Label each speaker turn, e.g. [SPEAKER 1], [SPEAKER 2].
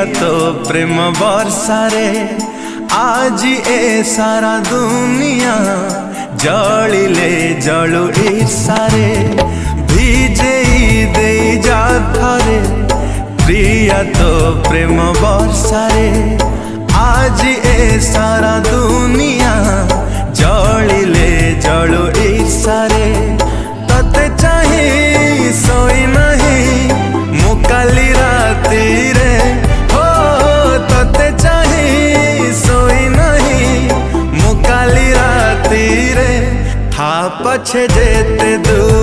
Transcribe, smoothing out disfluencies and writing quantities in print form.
[SPEAKER 1] तो प्रेम बर्षारे आज ए सारा दुनिया जलिले जलु ईर्षारे भिजे दे जा थरे प्रिया तो प्रेम बर्षारे आज ए सारा दुनिया जलिले जलु ईर्षारे तते चाहे सोई नहीं मुकाली राती रे हो तते चाहे सोई नहीं मुकाली राती रे था पछे जेते दूर